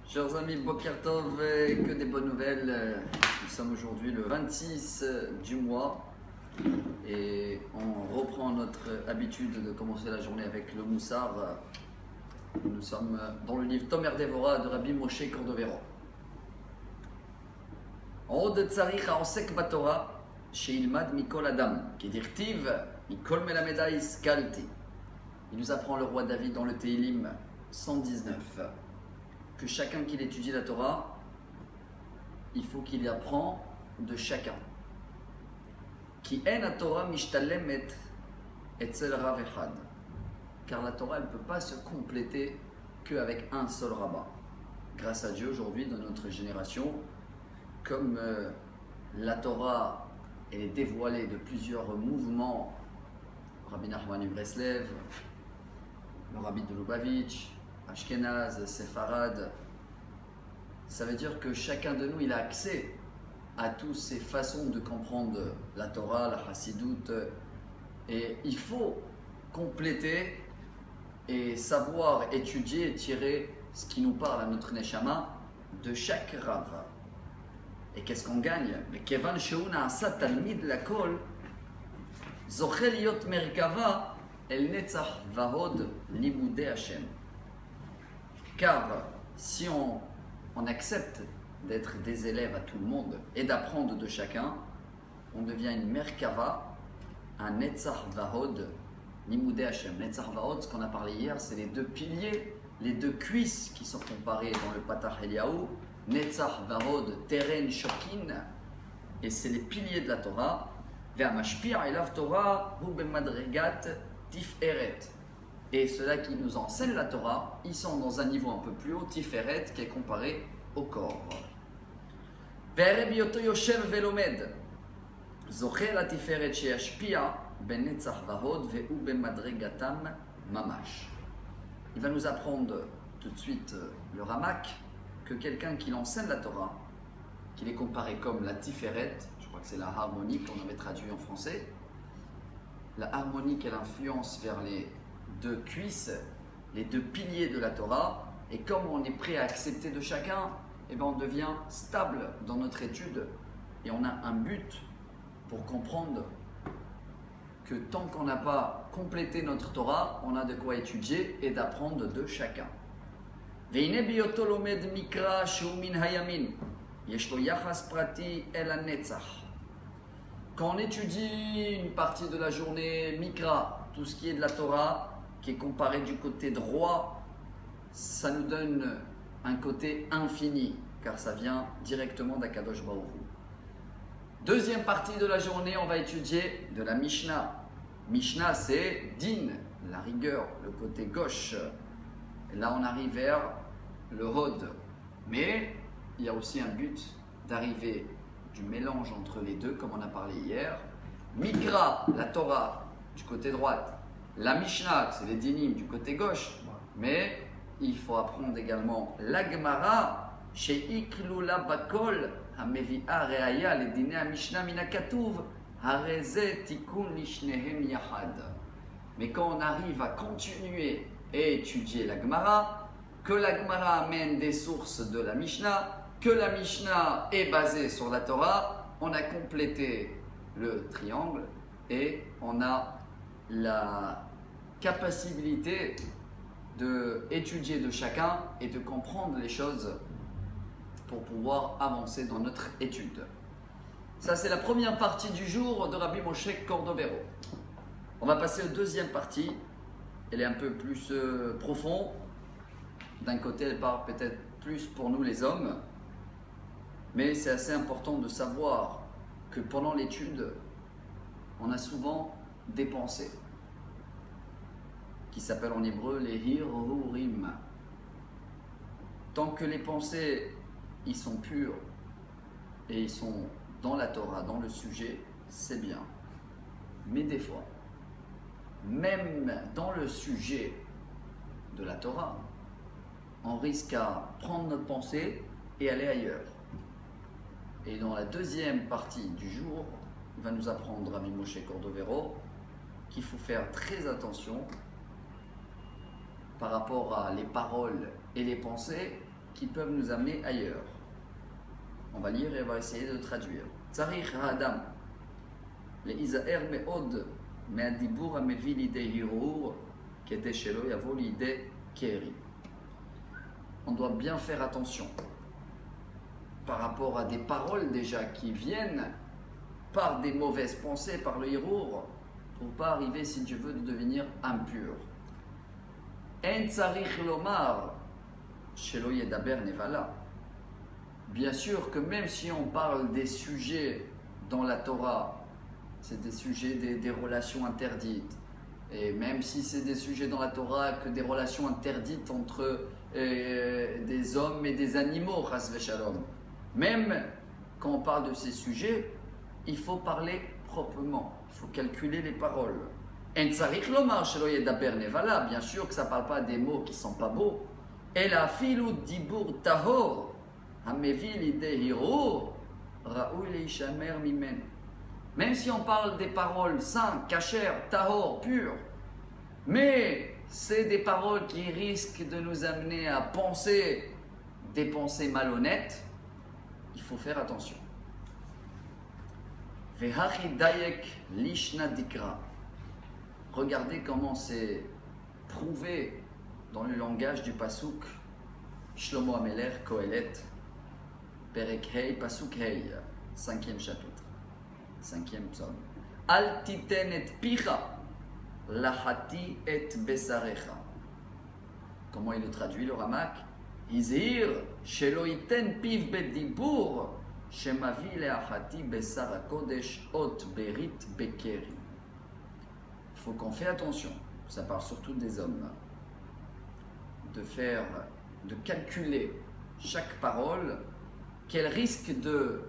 Chers amis, Boker Tov, que des bonnes nouvelles. Nous sommes aujourd'hui le 26 du mois et on reprend notre habitude de commencer la journée avec le Moussar. Nous sommes dans le livre Tomer Devora de Rabbi Moshe Cordovero. Od tzarich haosek batorah sheilmad mikol adam kedirtiv mikol melameda iskalti. Il nous apprend le roi David dans le Tehillim 119 que chacun qui étudie la Torah, il faut qu'il apprend de chacun. Ki en Torah mishtalemet etzel rav echad. Car la Torah, elle ne peut pas se compléter qu'avec un seul rabbin. Grâce à Dieu, aujourd'hui, dans notre génération, comme la Torah elle est dévoilée de plusieurs mouvements, Rabbi Nachman de Breslev, le Rabbi de Lubavitch, Ashkenaz, Sepharad, ça veut dire que chacun de nous il a accès à toutes ces façons de comprendre la Torah, la Hassidout, et il faut compléter et savoir étudier et tirer ce qui nous parle à notre Neshama de chaque Rav. Et qu'est-ce qu'on gagne? Mais Kevan Sheuna Asa Talmid Lakol Zochel Yot Merkava El Netzach Vahod Liboudé Hashem. Car si on accepte d'être des élèves à tout le monde et d'apprendre de chacun, on devient une Merkava, un Netzach Vahod Liboudé Hashem. Netzach Vahod, ce qu'on a parlé hier, c'est les deux piliers, les deux cuisses qui sont comparées dans le Patach Eliyahu. Netzach Vahod Teren Shokin, et c'est les piliers de la Torah. Ve'amashpir elav Torah hu bemadregat tiferet. Et ceux-là qui nous enseignent la Torah, ils sont dans un niveau un peu plus haut, Tiferet, qui est comparé au corps. Ve'erebi yoto yoshev velomed zocher la Tiferet sheyashpia ben Netzach Vahod ve'hu bemadregatam mamash. Il va nous apprendre tout de suite le Ramak que quelqu'un qui enseigne la Torah, qu'il est comparé comme la Tiferet, je crois que c'est la harmonique, on avait traduit en français. La harmonique, elle influence vers les deux cuisses, les deux piliers de la Torah, et comme on est prêt à accepter de chacun, eh ben on devient stable dans notre étude, et on a un but pour comprendre que tant qu'on n'a pas complété notre Torah, on a de quoi étudier et d'apprendre de chacun. והנה בהיותו לומד מקרא שהוא מן הימין, יש לו יחס פרטי אל הנצח. Quand on étudie une partie de la journée, Mikra, tout ce qui est de la Torah, qui est comparé du côté droit, ça nous donne un côté infini, car ça vient directement d'Akadosh Baruch Hu. Deuxième partie de la journée, on va étudier de la Mishnah. Mishnah, c'est Din, la rigueur, le côté gauche. Et là, on arrive vers le Hod. Mais il y a aussi un but d'arriver du mélange entre les deux, comme on a parlé hier. Mikra, la Torah, du côté droite. La Mishnah, c'est les Dinim, du côté gauche. Mais il faut apprendre également la Gemara, chez Iklula Bakol, Hamevi'a Reaya, les Diné Mishnah Minakatuv, Hareze Tikun Lishnehem Yahad. Mais quand on arrive à continuer et étudier la Gemara, que la Gemara amène des sources de la Mishnah, que la Mishnah est basée sur la Torah, on a complété le triangle et on a la capacité d'étudier de chacun et de comprendre les choses pour pouvoir avancer dans notre étude. Ça, c'est la première partie du jour de Rabbi Moshe Cordovero. On va passer à la deuxième partie. Elle est un peu plus profonde. D'un côté, elle parle peut-être plus pour nous les hommes, mais c'est assez important de savoir que pendant l'étude, on a souvent des pensées qui s'appellent en hébreu les hirurim. Tant que les pensées ils sont pures et ils sont dans la Torah, dans le sujet, c'est bien. Mais des fois, même dans le sujet de la Torah, on risque à prendre notre pensée et aller ailleurs. Et dans la deuxième partie du jour, il va nous apprendre Rabbi Moshe Cordovero qu'il faut faire très attention par rapport à les paroles et les pensées qui peuvent nous amener ailleurs. On va lire et on va essayer de traduire. Tzarich ha'adam le'izaher me'od me'adibur ha'mevi lidei hirur kede shelo yavo lidei keri. On doit bien faire attention par rapport à des paroles déjà qui viennent par des mauvaises pensées, par le hirour, pour ne pas arriver, si Dieu veut, de devenir impur. En tzarich lomar shelo yedaber nevala. Bien sûr que même si on parle des sujets dans la Torah, c'est des sujets des relations interdites, et même si c'est des sujets dans la Torah que des relations interdites entre des hommes et des animaux, chas v'shalom, même quand on parle de ces sujets, il faut parler proprement, il faut calculer les paroles. En tzarich lomar shelo yedaber nevala, bien sûr que ça ne parle pas des mots qui ne sont pas beaux. El afilu dibur tahor hamevi lidei hirur raoui leishamer mimen. Même si on parle des paroles saintes, kashères, tahor, pures, mais c'est des paroles qui risquent de nous amener à penser des pensées malhonnêtes, il faut faire attention. Vehachi dayek lishna dikra. Regardez comment c'est prouvé dans le langage du pasuk Shlomo Amelech Kohelet Perek Hei Pasuk Hei, 5e chapitre, 5e psaume. Al titen et picha lahati et besarecha. Comment il le traduit le Ramak? Izir shelo iten piv bedibur shemavi leahati besar kodesh ot berit bekeri. Il faut qu'on fait attention, ça parle surtout des hommes, de calculer chaque parole, qu'elle risque de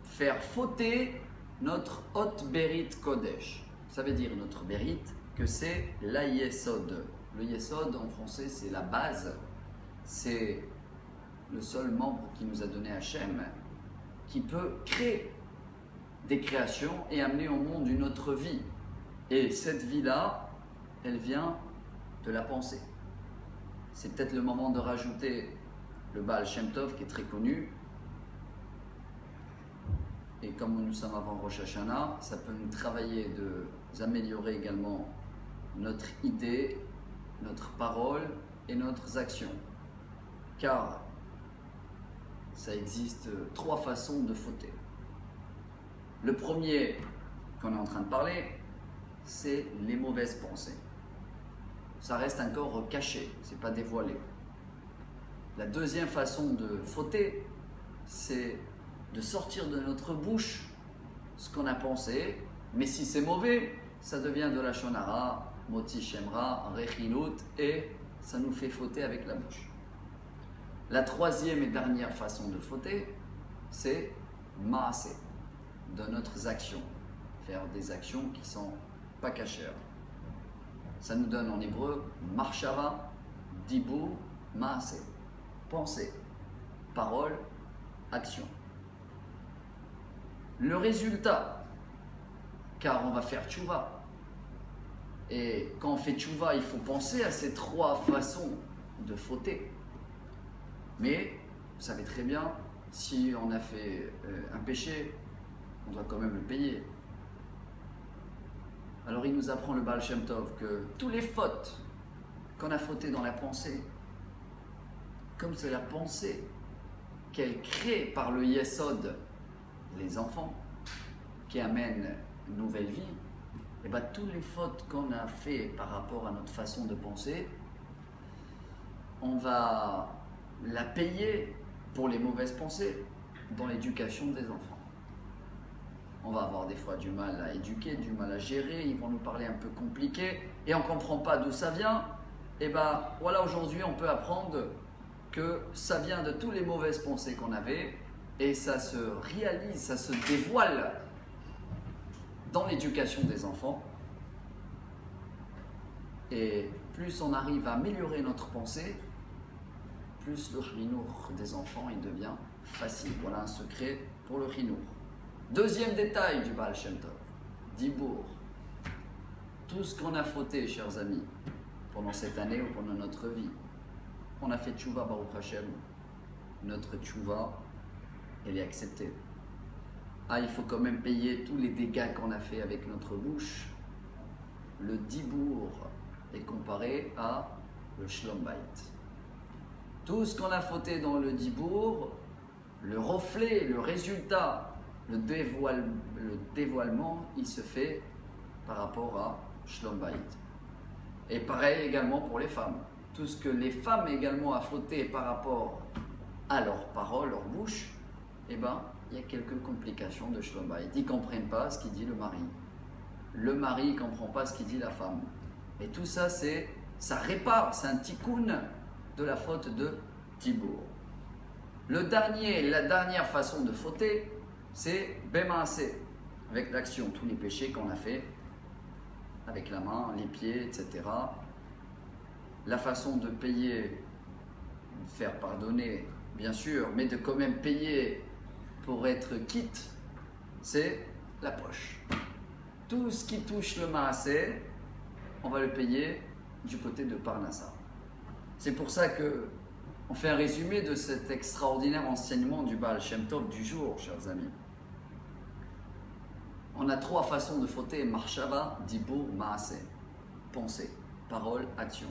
faire fauter notre hot berit kodesh. Ça veut dire notre berit que c'est la yesod. Le yesod en français c'est la base, c'est le seul membre qui nous a donné Hachem, qui peut créer des créations et amener au monde une autre vie. Et cette vie-là, elle vient de la pensée. C'est peut-être le moment de rajouter le Baal Shem Tov qui est très connu. Et comme nous sommes avant Rosh Hashanah, ça peut nous travailler de améliorer également notre idée, notre parole et nos actions. Car ça existe 3 façons de fauter. Le premier qu'on est en train de parler, c'est les mauvaises pensées. Ça reste encore caché, c'est pas dévoilé. La deuxième façon de fauter, c'est de sortir de notre bouche ce qu'on a pensé, mais si c'est mauvais, ça devient de la shonara, moti shemra, rechinut, et ça nous fait fauter avec la bouche. La troisième et dernière façon de fauter, c'est maasé, de notre action, faire des actions qui sont pas cachères. Ça nous donne en hébreu marshava, dibur, maasé, pensée, parole, action. Le résultat, car on va faire tchouva, et quand on fait tchouva, il faut penser à ces 3 façons de fauter. Mais vous savez très bien, si on a fait un péché, on doit quand même le payer. Alors il nous apprend le Baal Shem Tov que toutes les fautes qu'on a fautées dans la pensée, comme c'est la pensée qu'elle crée par le Yesod, les enfants, qui amènent une nouvelle vie, et bien toutes les fautes qu'on a fait par rapport à notre façon de penser, on va la payer pour les mauvaises pensées dans l'éducation des enfants. On va avoir des fois du mal à éduquer, du mal à gérer, ils vont nous parler un peu compliqué et on ne comprend pas d'où ça vient. Et bien voilà, aujourd'hui on peut apprendre que ça vient de toutes les mauvaises pensées qu'on avait et ça se réalise, ça se dévoile dans l'éducation des enfants. Et plus on arrive à améliorer notre pensée, plus le chinour des enfants il devient facile. Voilà un secret pour le chinour. Deuxième détail du Baal Shem Tov, Dibour. Tout ce qu'on a fauté, chers amis, pendant cette année ou pendant notre vie, on a fait tchouva Baruch Hashem, notre tchouva, elle est acceptée. Ah, il faut quand même payer tous les dégâts qu'on a fait avec notre bouche. Le dibour est comparé à le shlom bayit. Tout ce qu'on a fauté dans le dibour, le reflet, le résultat, le dévoilement, il se fait par rapport à shlom bayit. Et pareil également pour les femmes. Tout ce que les femmes également a fauté par rapport à leurs paroles, leur bouche, eh ben, il y a quelques complications de shlom bayit. Ils ne comprennent pas ce qu'il dit le mari. Le mari ne comprend pas ce qu'il dit la femme. Et tout ça, ça répare, c'est un tikkun de la faute de Tibour. La dernière façon de fauter, c'est bemaase, avec l'action, tous les péchés qu'on a fait, avec la main, les pieds, etc. La façon de payer, de faire pardonner, bien sûr, mais de quand même payer pour être quitte, c'est la poche. Tout ce qui touche le maasé, on va le payer du côté de Parnassa. C'est pour ça que on fait un résumé de cet extraordinaire enseignement du Baal Shem Tov du jour, chers amis. On a 3 façons de fauter: marshava, dibur, maasé. Pensée, parole, action.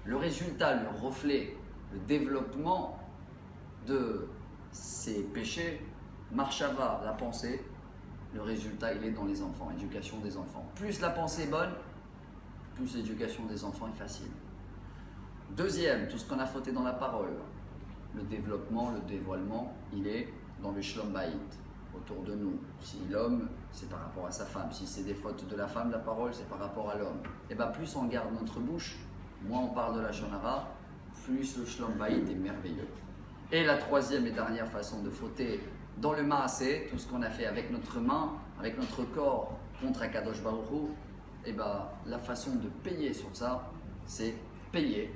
Le résultat, le reflet, le développement de ces péchés, marshava, la pensée, le résultat, il est dans les enfants, éducation des enfants. Plus la pensée est bonne, plus l'éducation des enfants est facile. Deuxième, tout ce qu'on a fauté dans la parole. Le développement, le dévoilement, il est dans le shlom bayit, autour de nous. Si l'homme, c'est par rapport à sa femme. Si c'est des fautes de la femme, la parole, c'est par rapport à l'homme. Et bien plus on garde notre bouche, moins on parle de la shonara, plus le shlom bayit est merveilleux. Et la troisième et dernière façon de fauter dans le maasé, tout ce qu'on a fait avec notre main, avec notre corps contre Akadosh Baruch Hu, et ben la façon de payer sur ça, c'est payer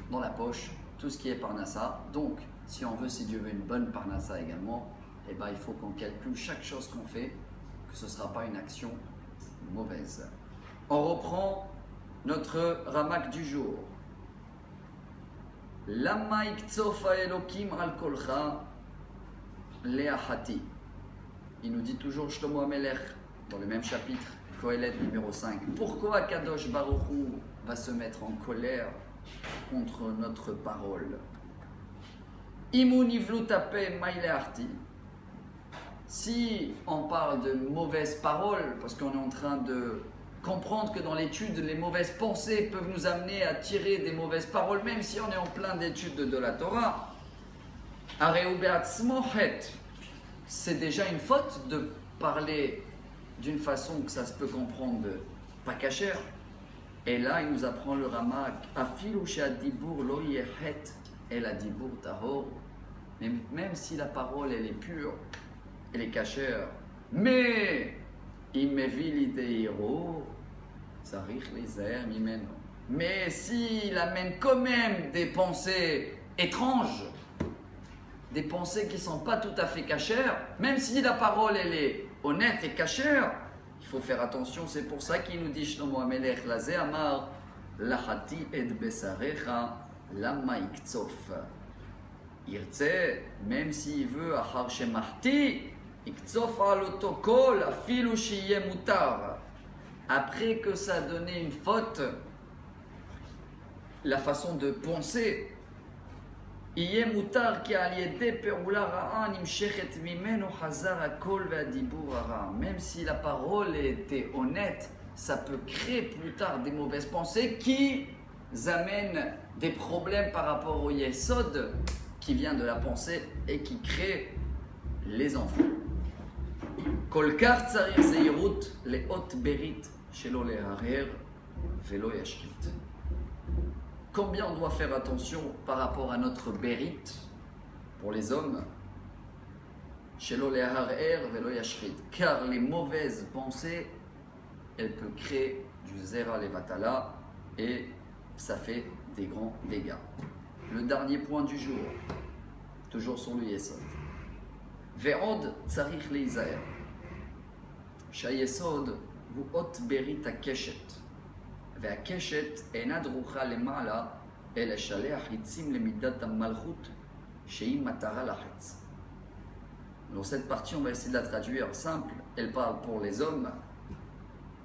dans la poche tout ce qui est parnassa. Donc, si on veut, si Dieu veut une bonne parnassa également, et ben il faut qu'on calcule chaque chose qu'on fait, que ce ne sera pas une action mauvaise. On reprend notre ramak du jour. Lama iktsofa elokim al kolcha leahati. Il nous dit toujours Shlomo HaMelech dans le même chapitre, Kohelet numéro 5. Pourquoi Kadosh Baruch Hu va se mettre en colère contre notre parole? Si on parle de mauvaises paroles, parce qu'on est en train de comprendre que dans l'étude, les mauvaises pensées peuvent nous amener à tirer des mauvaises paroles, même si on est en plein d'études de la Torah, c'est déjà une faute de parler d'une façon que ça se peut comprendre pas cachère. Et là, il nous apprend le Ramak, afilu she'adibur lo yehet el adibur tahor. Même si la parole elle est pure, elle est cachère, mais mais s'il amène quand même des pensées étranges, des pensées qui ne sont pas tout à fait cachères, même si la parole elle est honnête et cachère, il faut faire attention. C'est pour ça qu'il nous dit Shlomo HaMelech Lazé Amar Lahati et Besarecha Lama Iktsof. Irtse, même s'il veut, Achar Shemahti Iktsof Alotokol Afilu Shiye Mutar. Après que ça a donné une faute, la façon de penser, Iye Mutar ki aliede peroula ra'a nimshechet mimeno hazar akol ve'adibur hara. Même si la parole était honnête, ça peut créer plus tard des mauvaises pensées qui amènent des problèmes par rapport au yesod qui vient de la pensée et qui crée les enfants. Kolkar tzarich zeirut leot berit shelo leharer velo yashrit. Combien on doit faire attention par rapport à notre bérit pour les hommes, shelo leharer velo yashrit, car les mauvaises pensées, elles peuvent créer du zera levatala et ça fait des grands dégâts. Le dernier point du jour, toujours sur le yesod. Ve'od tzarich leizaer. Shayesod hu ot berit hakeshet. והקשת אינה דרוכה למעלה El Shaleach Hitzim Lemidat Malchut Shei Matara Lachetz. Dans cette partie, on va essayer de la traduire simple. Elle parle pour les hommes,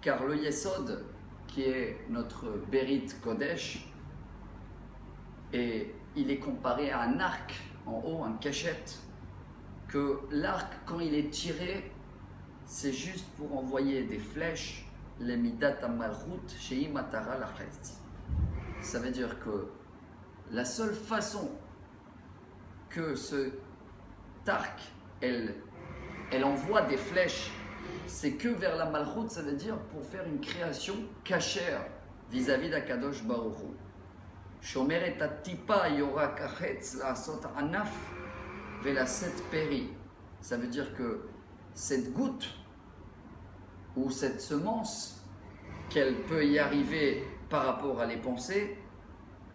car le Yesod, qui est notre Berit Kodesh, et il est comparé à un arc en haut, un cachette, que l'arc, quand il est tiré, c'est juste pour envoyer des flèches, les midat malchut shei matara lachetz. Ça veut dire que la seule façon que ce arc, elle envoie des flèches, c'est que vers la malchut, ça veut dire pour faire une création cachère vis-à-vis d'Akadosh Baruch Hu. Shomeret atipa yora kachetz la'asot anaf velaset peri. Ça veut dire que cette goutte ou cette semence, qu'elle peut y arriver par rapport à les pensées,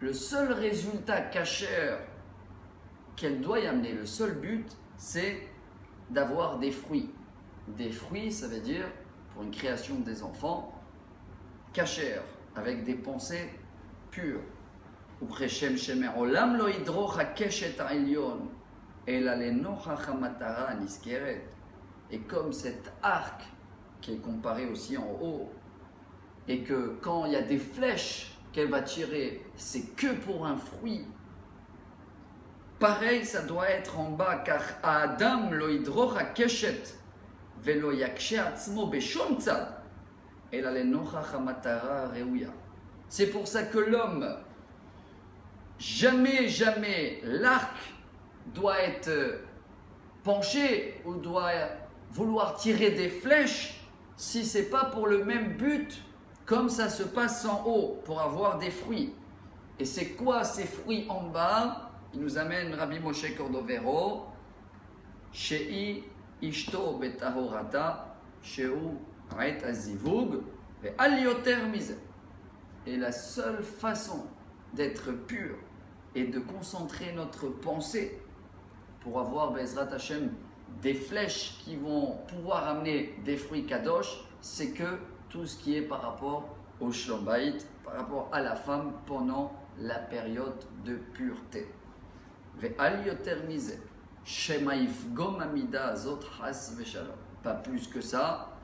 le seul résultat cachère qu'elle doit y amener, le seul but, c'est d'avoir des fruits. Des fruits, ça veut dire, pour une création des enfants, cachère, avec des pensées pures. Uprechem shemer olam lo hidroch hakeshet ha'elyon ela lenochach hamatara niskeret. Et comme cet arc qui est comparé aussi en haut, et que quand il y a des flèches qu'elle va tirer, c'est que pour un fruit. Pareil, ça doit être en bas, car Adam lo hidroch hakeshet velo yakshe atzmo beshom tzad ela lenochach hamatara reuya. C'est pour ça que l'homme, jamais l'arc doit être penché ou doit vouloir tirer des flèches si ce n'est pas pour le même but, comme ça se passe en haut, pour avoir des fruits. Et c'est quoi ces fruits en bas? Il nous amène Rabbi Moshe Cordovero, Shei Ishto Betahorata, Sheu Ait Azivug, et Al Yoter Mize. Et la seule façon d'être pur et de concentrer notre pensée pour avoir Bezrat Hashem des flèches qui vont pouvoir amener des fruits kadosh, c'est que tout ce qui est par rapport au Shlom Bayit, par rapport à la femme pendant la période de pureté. Ve'al yoter mize, shema yifgom amida azot has veshalom. Pas plus que ça,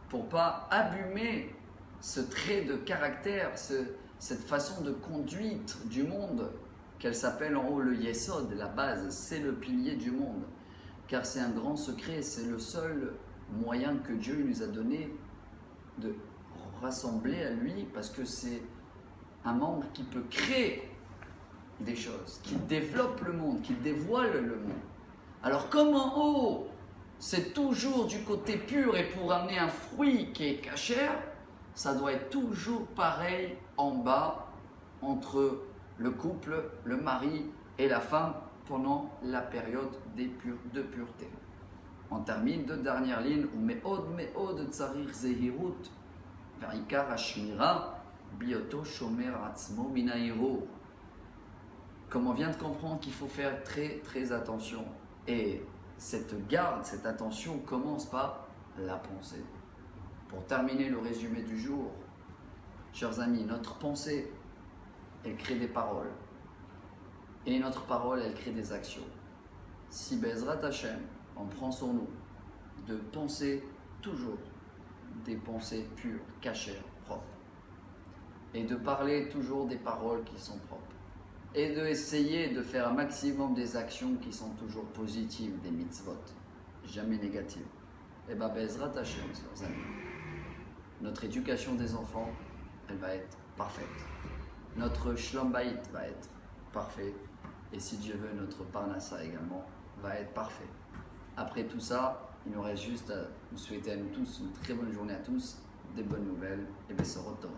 pour pas abîmer ce trait de caractère, cette façon de conduite du monde, qu'elle s'appelle en haut le Yesod, la base, c'est le pilier du monde. Car c'est un grand secret, c'est le seul moyen que Dieu nous a donné de rassembler à lui, parce que c'est un membre qui peut créer des choses, qui développe le monde, qui dévoile le monde. Alors comme en haut, c'est toujours du côté pur et pour amener un fruit qui est cachère, ça doit être toujours pareil en bas entre le couple, le mari et la femme pendant la période de pureté. On termine deux dernières lignes. Me'od tzarir zehirut ve'ikar hashmira bioto shomer atzmo minayiro. Comme on vient de comprendre qu'il faut faire très attention. Et cette garde, cette attention commence par la pensée. Pour terminer le résumé du jour, chers amis, notre pensée, elle crée des paroles. Et notre parole, elle crée des actions. Si Bezrat Hashem, on prend sur nous de penser toujours des pensées pures, cachères, propres. Et de parler toujours des paroles qui sont propres. Et d'essayer de faire un maximum des actions qui sont toujours positives, des mitzvot, jamais négatives. Et bien Bezrat Hashem, chers amis, notre éducation des enfants, elle va être parfaite. Notre Shlom Bayit va être parfait. Et si Dieu veut, notre Parnassa également va être parfait. Après tout ça, il nous reste juste à nous souhaiter à nous tous une très bonne journée à tous, des bonnes nouvelles et Bessorot Torah.